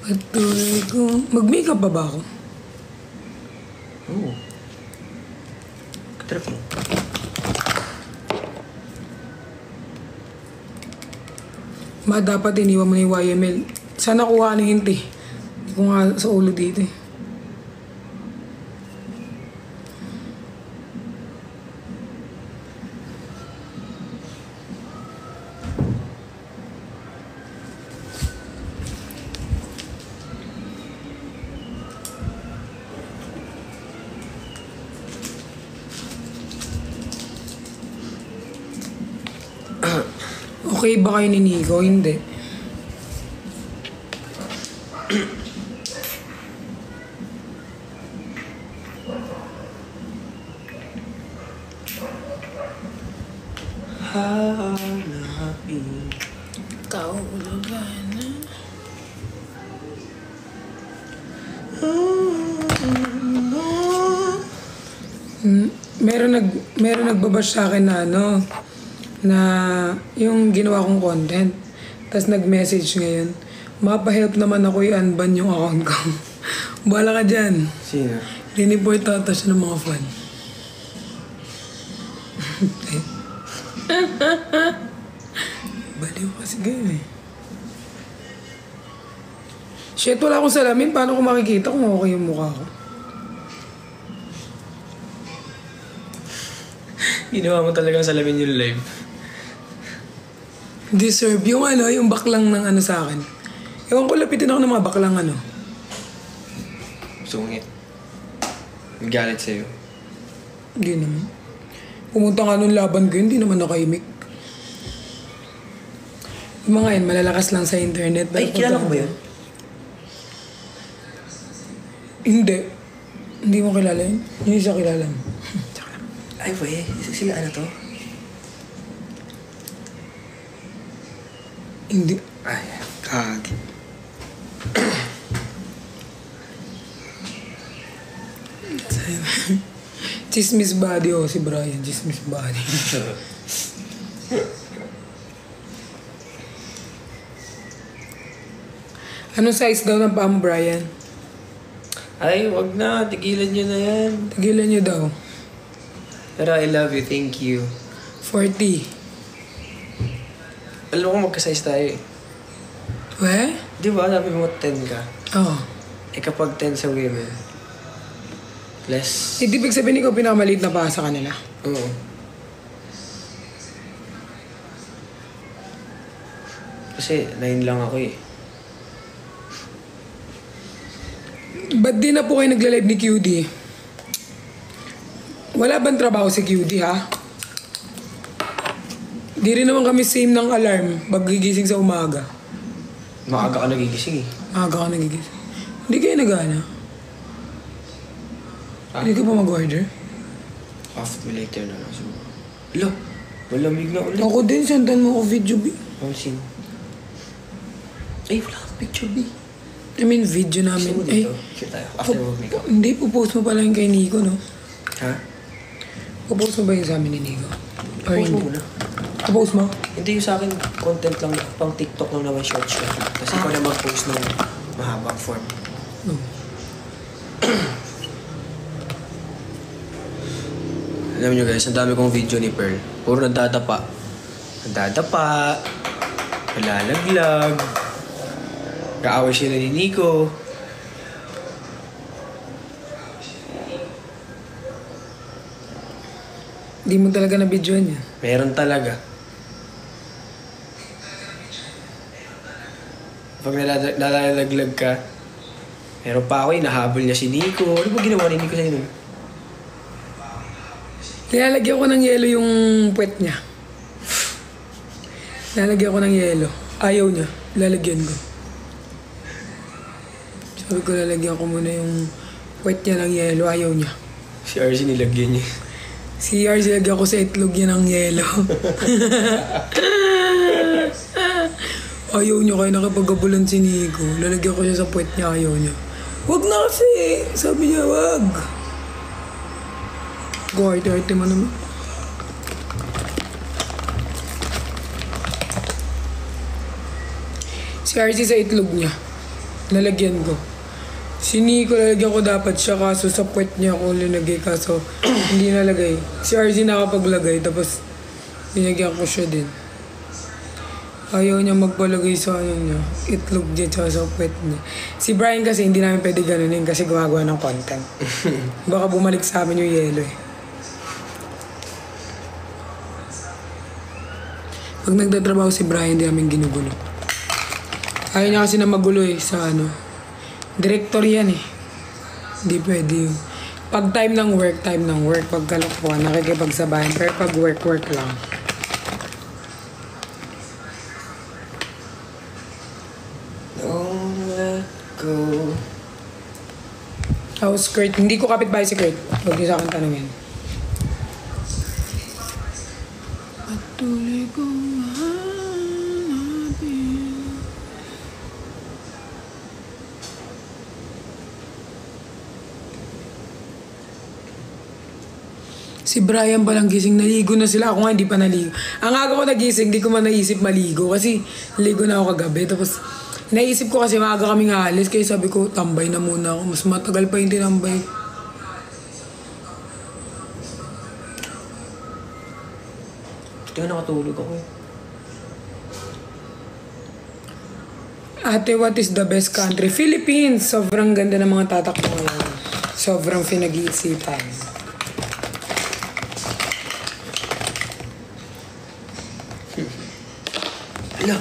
Patuloy ko. Mag-makeup ba ako? Oo. Katrap mo. Dapat iniwan mo na yung YML. Sana kuha ng hint eh. Hindi ko nga sa ulo dito eh. Okay ba kayo ni Nico? Hindi. Hanapin. Kaulugan na. Meron nagbabash sa akin na ano, na yung ginawa kong content. Tapos nag-message ngayon, mapahelp naman ako i-unban yung account ko. Bahala ka dyan. Sino? Riniport ata siya ng mga fan. Baliw kasi ganyan eh. Shit, wala akong salamin. Paano ko makikita kung okay yung mukha ko? Ginawa mo talagang salamin yung live. Deserve. Yung ano, yung baklang ng ano sa akin. Ewan ko, lapitin ako ng mga baklang ano. Sungit. Galit sa'yo. Hindi naman. Pumunta nga nung laban ko, hindi naman nakaimik. Yung mga yun, malalakas lang sa internet. Ay, kilala ko ba yun? Hindi. Hindi mo kilala yun. Hindi siya kilala mo. Ay, boy. Sila ano to? Hindi. Ay, kagi. Chismis body oh, si Brian. Chismis body. Anong size daw ng paa mo, Brian? Ay, wag na. Tigilan nyo na yan. Tigilan niyo daw. Pero I love you. Thank you. 40. Alam ko magka-size tayo eh. We? Di ba? Sabi mo 10 ka. Oo. Eh kapag 10 sa women, less. Ibig sabihin ko pinakamaliit na paa sa kanila. Oo. Kasi 9 lang ako eh. Ba't di na po kayo nagla-live ni QD? Wala bang trabaho si QD, ha? Di rin naman kami same ng alarm pag gigising sa umaga. Maaga ka nagigising eh. Maaga ka nagigising. Hindi kayo nagana? Hindi ka pa mag-order? After later na lang. Hala, malamig na ulit. Ako din, sendan mo ako video, B. Pansin. Ay, wala kang picture, B. I mean, video namin. Gusto mo dito? Share tayo. After mag-makeup. Hindi, pupost mo pala yung kay Nico, no? Ha? Pupost mo ba yung sa amin ni Nico? Or Post mo hindi? muna. Pupost mo? Hindi yung sa akin, content lang, pang TikTok lang naman, shorts lang. Tapos ikaw na mag-post ng mahabang form. No. Alam nyo guys, ang dami kong video ni Pearl. Puro nagdadapa. Nagdadapa. Nalalaglag. Kaaway sila ni Nico. Di mo talaga na-videoan yan. Meron talaga. Pag nalalaglag ka, meron pa ako hinahabol niya si Nico. Ano ba ginawa ni Nico sa'yo nun? Nilalagyan ko ng yelo yung puwet niya. Nilalagyan ko ng yelo. Ayaw niya. Lalagyan ko. Sabi ko lalagyan ko muna yung puwet niya ng yelo. Ayaw niya. Si RC nilagyan niya. Si RC lagyan ko sa itlog niya ng yelo. Ayaw niya kayo nakipag-abulan si Nico. Lalagyan ko siya sa puwet niya. Ayaw niya. Wag na kasi. Sabi niya, wag. Go, arte-arte mo naman. Si RC sa itlog niya. Lalagyan ko. Si Nico, lalagyan ko dapat siya kaso sa puwet niya ako linagay kaso hindi nalagay. Si RC nakapaglagay tapos binagyan ko siya din. Ayaw niya magpalagay sa ano niya, itlog niya tsaka sa puwet niya. Si Brian kasi hindi namin pwede ganunin kasi gumagawa ng content. Baka bumalik sa amin yung yelo eh. Pag nagtatrabaho si Brian, hindi namin ginugulo. Ayaw niya kasi na magulo eh sa ano. Director yan eh. Hindi pwede yun. Pag time ng work, time ng work. Pag kalokohan, nakikipagsabayan. Pero pag work, work lang. Don't let go. House Kurt. Hindi ko kapitbahay si Kurt. Huwag niyo sa akin tanongin. Patuloy kong hanapin. Si Brian palang gising, naligo na sila. Ako nga hindi pa naligo. Ang aga ko nagising, di ko man naisip maligo. Kasi ligo na ako kagabi. Tapos naisip ko kasi maaga kaming alis. Kaya sabi ko, tambay na muna ako. Mas matagal pa yung tinambay. Ito nga nakatulog ako eh. Ate, what is the best country? Philippines! Sobrang ganda ng mga tatak ko ngayon. Sobrang pinag-iisipan. Ala,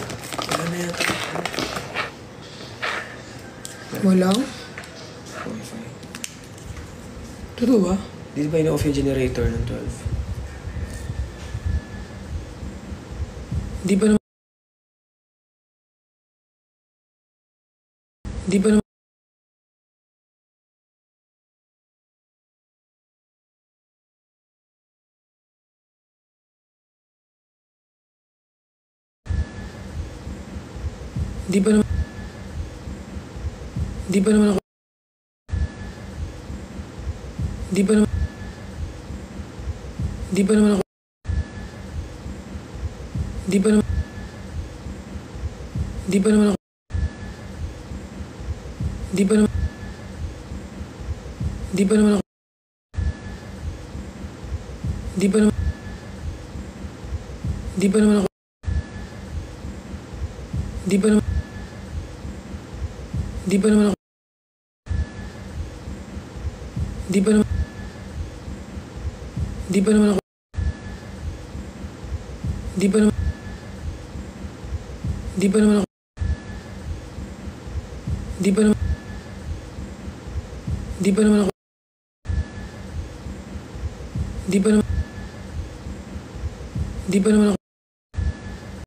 wala na yata. Wala? Wi-Fi. Totoo ba? Dito ba ina-off yung generator ng 12? Di pa naman... Di pa naman... Di pa naman... Di pa naman ako... Di pa naman... Di pa naman ako... Di pa naman... Di pa naman ako... Di pa naman... Di pa naman ako... Di pa naman... Di pa naman ako... Di pa naman... Di pa naman ako... Di pa naman... Di pa naman ako... Di pa naman... Di pa naman ako... Di pa naman... Di pa naman ako... Di pa naman... Di pa naman ako...